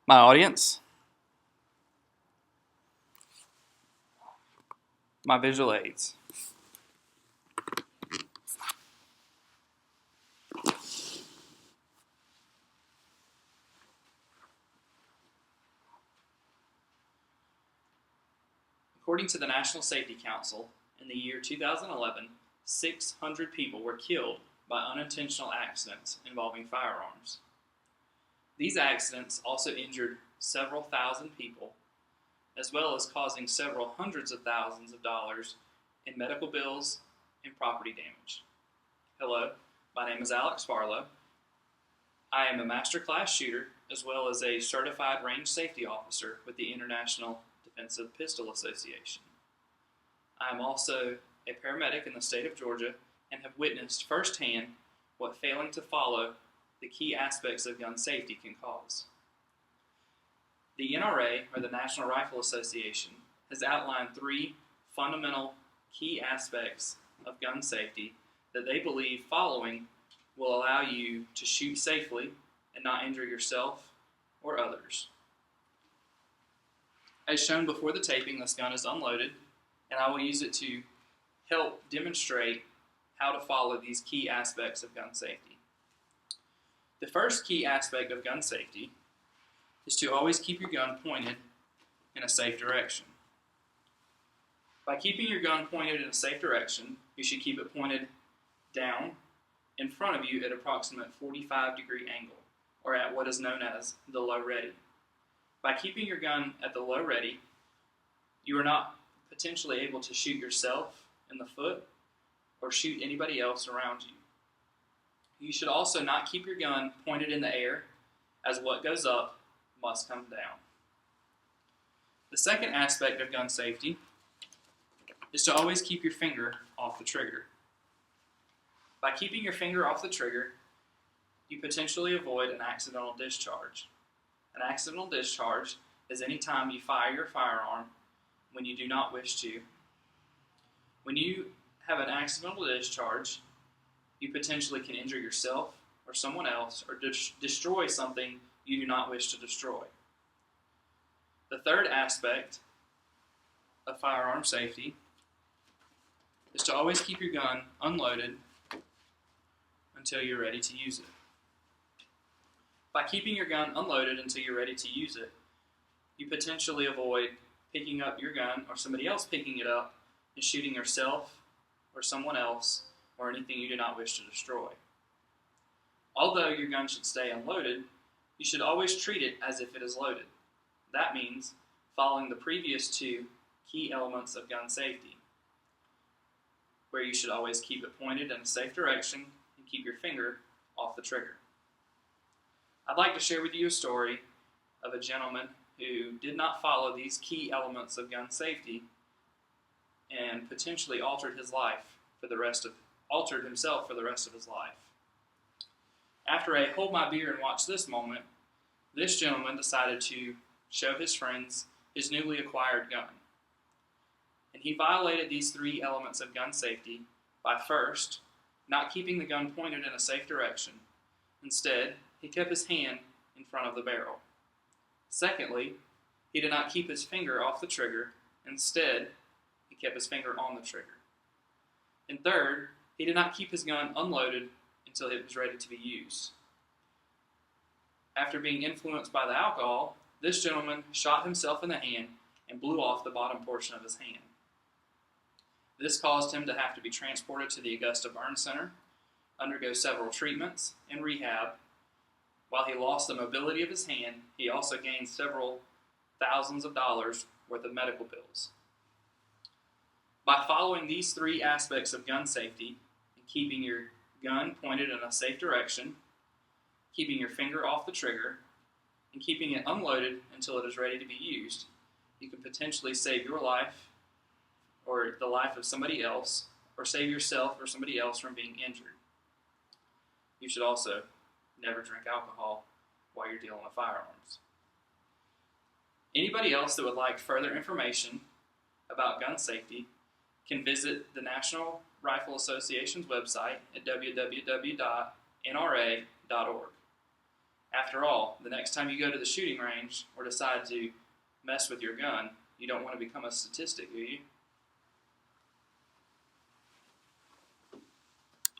My audience, my visual aids. According to the National Safety Council, in the year 2011, 600 people were killed by unintentional accidents involving firearms. These accidents also injured several thousand people, as well as causing several hundreds of thousands of dollars in medical bills and property damage. Hello, my name is Alex Farlow. I am a master class shooter as well as a certified range safety officer with the International Defensive Pistol Association. I am also a paramedic in the state of Georgia and have witnessed firsthand what failing to follow the key aspects of gun safety can cause. The NRA, or the National Rifle Association, has outlined 3 fundamental key aspects of gun safety that they believe following will allow you to shoot safely and not injure yourself or others. As shown before the taping, this gun is unloaded, and I will use it to help demonstrate how to follow these key aspects of gun safety. The first key aspect of gun safety is to always keep your gun pointed in a safe direction. By keeping your gun pointed in a safe direction, you should keep it pointed down in front of you at approximate 45-degree angle, or at what is known as the low ready. By keeping your gun at the low ready, you are not potentially able to shoot yourself in the foot or shoot anybody else around you. You should also not keep your gun pointed in the air, as what goes up must come down. The second aspect of gun safety is to always keep your finger off the trigger. By keeping your finger off the trigger, you potentially avoid an accidental discharge. An accidental discharge is any time you fire your firearm when you do not wish to. When you have an accidental discharge, you potentially can injure yourself or someone else or destroy something you do not wish to destroy. The third aspect of firearm safety is to always keep your gun unloaded until you're ready to use it. By keeping your gun unloaded until you're ready to use it, you potentially avoid picking up your gun or somebody else picking it up and shooting yourself or someone else or anything you do not wish to destroy. Although your gun should stay unloaded, you should always treat it as if it is loaded. That means following the previous 2 key elements of gun safety, where you should always keep it pointed in a safe direction and keep your finger off the trigger. I'd like to share with you a story of a gentleman who did not follow these key elements of gun safety and potentially altered himself for the rest of his life. After a hold my beer and watch this moment, this gentleman decided to show his friends his newly acquired gun. And he violated these 3 elements of gun safety by first, not keeping the gun pointed in a safe direction. Instead, he kept his hand in front of the barrel. Secondly, he did not keep his finger off the trigger. Instead, he kept his finger on the trigger. And third, he did not keep his gun unloaded until it was ready to be used. After being influenced by the alcohol, this gentleman shot himself in the hand and blew off the bottom portion of his hand. This caused him to have to be transported to the Augusta Burn Center, undergo several treatments and rehab. While he lost the mobility of his hand, he also gained several thousands of dollars worth of medical bills. By following these 3 aspects of gun safety and keeping your gun pointed in a safe direction, keeping your finger off the trigger, and keeping it unloaded until it is ready to be used, you can potentially save your life or the life of somebody else, or save yourself or somebody else from being injured. You should also never drink alcohol while you're dealing with firearms. Anybody else that would like further information about gun safety can visit the National Rifle Association's website at www.nra.org. After all, the next time you go to the shooting range or decide to mess with your gun, you don't want to become a statistic, do you?